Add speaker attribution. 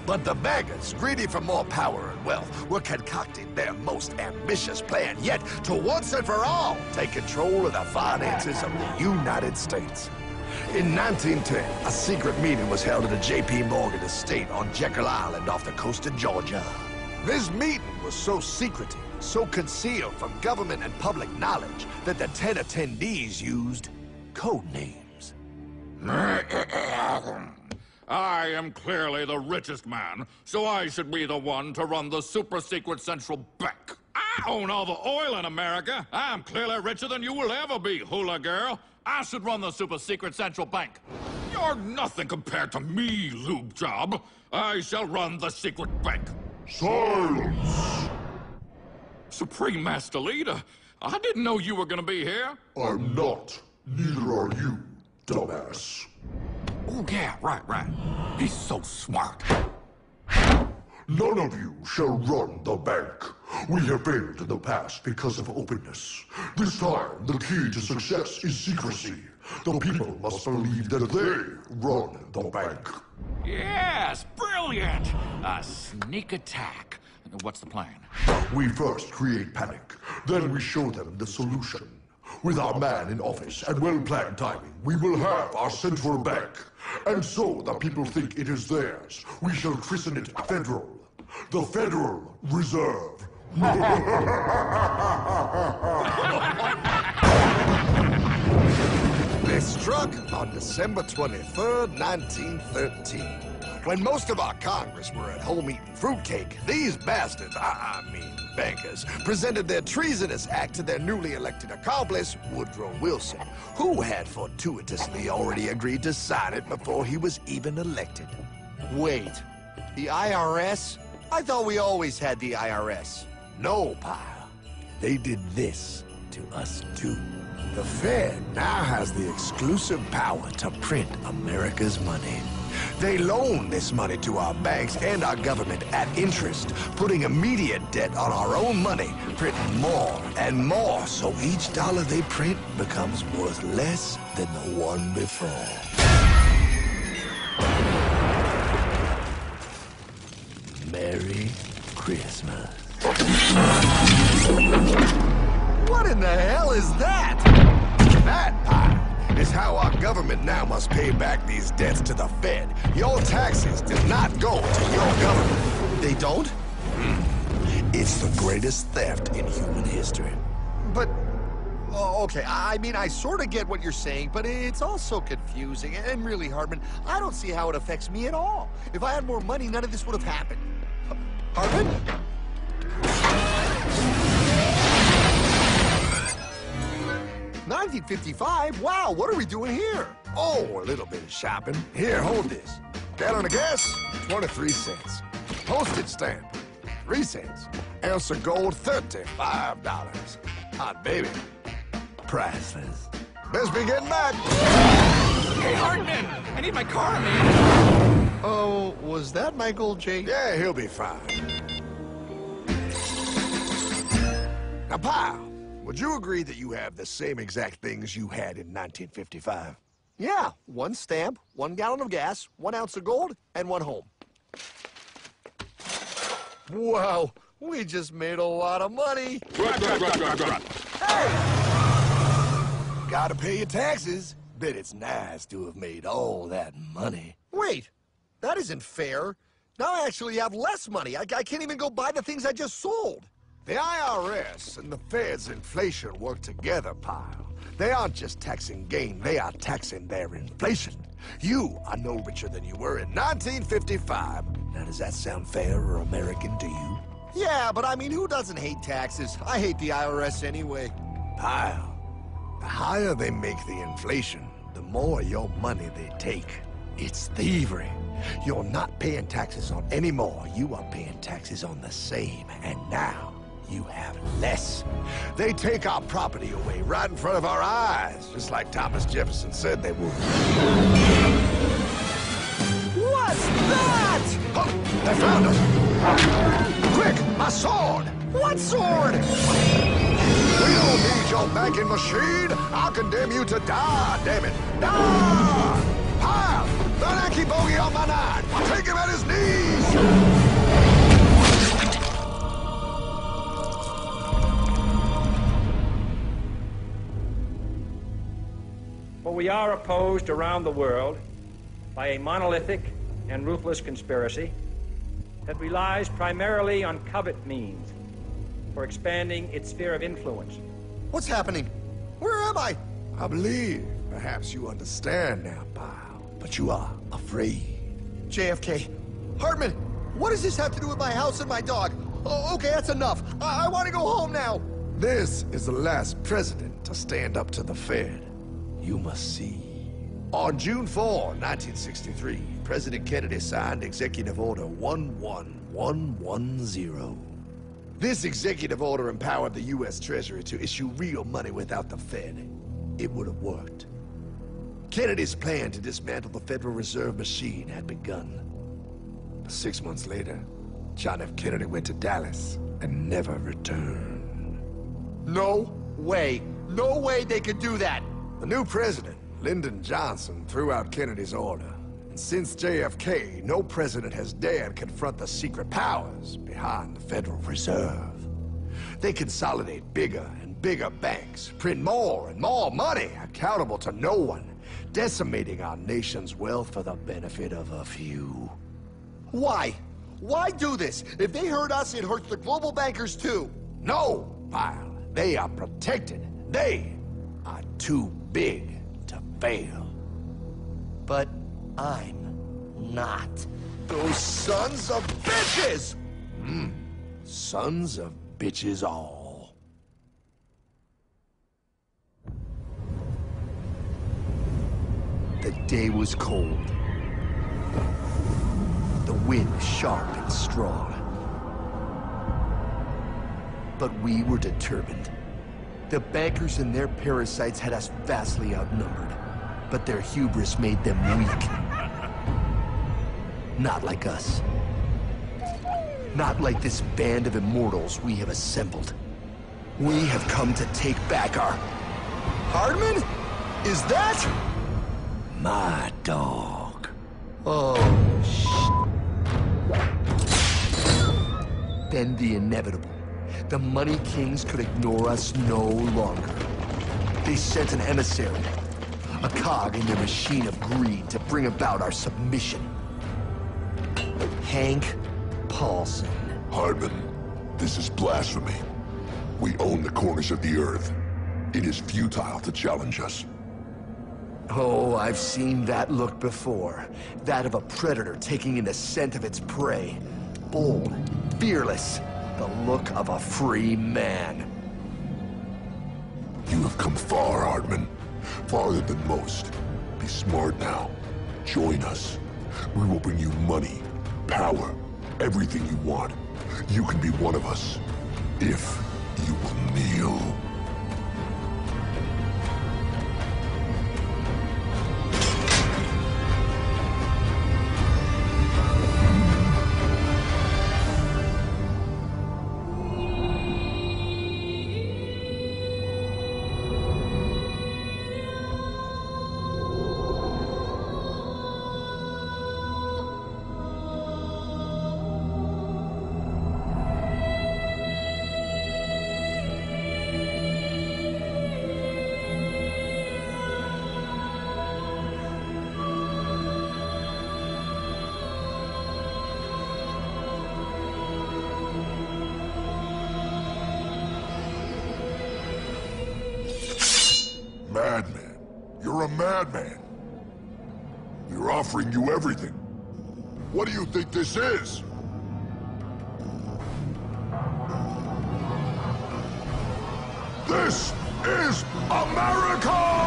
Speaker 1: But the bankers, greedy for more power and wealth, were concocting their most ambitious plan yet to once and for all take control of the finances of the United States. In 1910, a secret meeting was held at the J.P. Morgan estate on Jekyll Island off the coast of Georgia. This meeting was so secretive, so concealed from government and public knowledge that the 10 attendees used code names.
Speaker 2: I am clearly the richest man, so I should be the one to run the super-secret central bank. I own all the oil in America. I'm clearly richer than you will ever be, hula girl. I should run the super-secret central bank. You're nothing compared to me, lube job. I shall run the secret bank.
Speaker 3: Silence!
Speaker 2: Supreme Master Leader, I didn't know you were gonna be here.
Speaker 3: I'm not. Neither are you, dumbass.
Speaker 2: Oh, yeah, right. He's so smart.
Speaker 3: None of you shall run the bank. We have failed in the past because of openness. This time, the key to success is secrecy. The people must believe that they run the bank.
Speaker 2: Yes, brilliant! A sneak attack. What's the plan?
Speaker 3: We first create panic, then we show them the solution. With our man in office and well-planned timing, we will have our central bank. And so the people think it is theirs. We shall christen it Federal. The Federal Reserve.
Speaker 1: They struck on December 23rd, 1913. When most of our Congress were at home eating fruitcake, these bastards, I mean bankers, presented their treasonous act to their newly elected accomplice, Woodrow Wilson, who had fortuitously already agreed to sign it before he was even elected.
Speaker 4: Wait, the IRS? I thought we always had the IRS.
Speaker 1: No, pal. They did this to us too. The Fed now has the exclusive power to print America's money. They loan this money to our banks and our government at interest, putting immediate debt on our own money, printing more and more, so each dollar they print becomes worth less than the one before. Merry Christmas. What in the hell is that? That pile is how our government now must pay back these debts to the Fed. Your taxes do not go to your government.
Speaker 4: They don't?
Speaker 1: It's the greatest theft in human history.
Speaker 4: But, okay, I mean, I sort of get what you're saying, but it's also confusing. And really, Hardman, I don't see how it affects me at all. If I had more money, none of this would have happened. Hardman? 1955? Wow, what are we doing here?
Speaker 1: Oh, a little bit of shopping. Here, hold this. Gallon of gas, 23 cents. Postage stamp, 3 cents. Ounce of gold, $35. Hot baby, priceless. Best be getting back.
Speaker 2: Hey, Hardman! I need my car, man!
Speaker 4: Oh, was that my gold, Jay?
Speaker 1: Yeah, he'll be fine. Now, pal, would you agree that you have the same exact things you had in 1955?
Speaker 4: Yeah, 1 stamp, 1 gallon of gas, 1 ounce of gold, and 1 home. Wow, we just made a lot of money.
Speaker 2: Right.
Speaker 4: Hey!
Speaker 1: Gotta pay your taxes. Bet it's nice to have made all that money.
Speaker 4: Wait, that isn't fair. Now I actually have less money. I can't even go buy the things I just sold.
Speaker 1: The IRS and the Fed's inflation work together, pal. They aren't just taxing gain, they are taxing their inflation. You are no richer than you were in 1955. Now, does that sound fair or American to you?
Speaker 4: Yeah, but I mean, who doesn't hate taxes? I hate the IRS anyway.
Speaker 1: Pal, the higher they make the inflation, the more your money they take. It's thievery. You're not paying taxes on any more. You are paying taxes on the same, and now you have less. They take our property away right in front of our eyes, just like Thomas Jefferson said they would.
Speaker 4: What's that?
Speaker 1: Oh, they found us! Quick, my sword!
Speaker 4: What sword?
Speaker 1: We don't need your banking machine. I'll condemn you to die, damn it. Die! Pile! The Yankee bogey on my 9. Take him at his knees!
Speaker 5: we are opposed around the world by a monolithic and ruthless conspiracy that relies primarily on covert means for expanding its sphere of influence.
Speaker 4: What's happening? Where am I?
Speaker 1: I believe perhaps you understand now, Powell, but you are afraid.
Speaker 4: JFK. Hartman, what does this have to do with my house and my dog? Oh, okay, that's enough. I want to go home now.
Speaker 1: This is the last president to stand up to the Fed. You must see. On June 4, 1963, President Kennedy signed Executive Order 11110. This executive order empowered the U.S. Treasury to issue real money without the Fed. It would have worked. Kennedy's plan to dismantle the Federal Reserve machine had begun. 6 months later, John F. Kennedy went to Dallas and never returned.
Speaker 4: No way. No way they could do that.
Speaker 1: The new president, Lyndon Johnson, threw out Kennedy's order. And since JFK, no president has dared confront the secret powers behind the Federal Reserve. They consolidate bigger and bigger banks, print more and more money, accountable to no one, decimating our nation's wealth for the benefit of a few.
Speaker 4: Why? Why do this? If they hurt us, it hurts the global bankers too.
Speaker 1: No, Powell. They are protected. They are too big to fail.
Speaker 4: But I'm not. Those sons of bitches!
Speaker 1: Sons of bitches all.
Speaker 4: The day was cold. The wind sharp and strong. But we were determined. The bankers and their parasites had us vastly outnumbered, but their hubris made them weak. Not like us. Not like this band of immortals we have assembled. We have come to take back our... Hardman? Is that...
Speaker 1: My dog.
Speaker 4: Oh, Then the inevitable. The money kings could ignore us no longer. They sent an emissary, a cog in their machine of greed to bring about our submission. Hank Paulson.
Speaker 3: Hardman, this is blasphemy. We own the corners of the earth. It is futile to challenge us.
Speaker 4: Oh, I've seen that look before. That of a predator taking in the scent of its prey. Bold, fearless, the look of a free man.
Speaker 3: You have come far, Hardman. Farther than most. Be smart now. Join us. We will bring you money, power, everything you want. You can be one of us, if you will kneel. Madman. You're a madman. We're offering you everything. What do you think this is? This is America!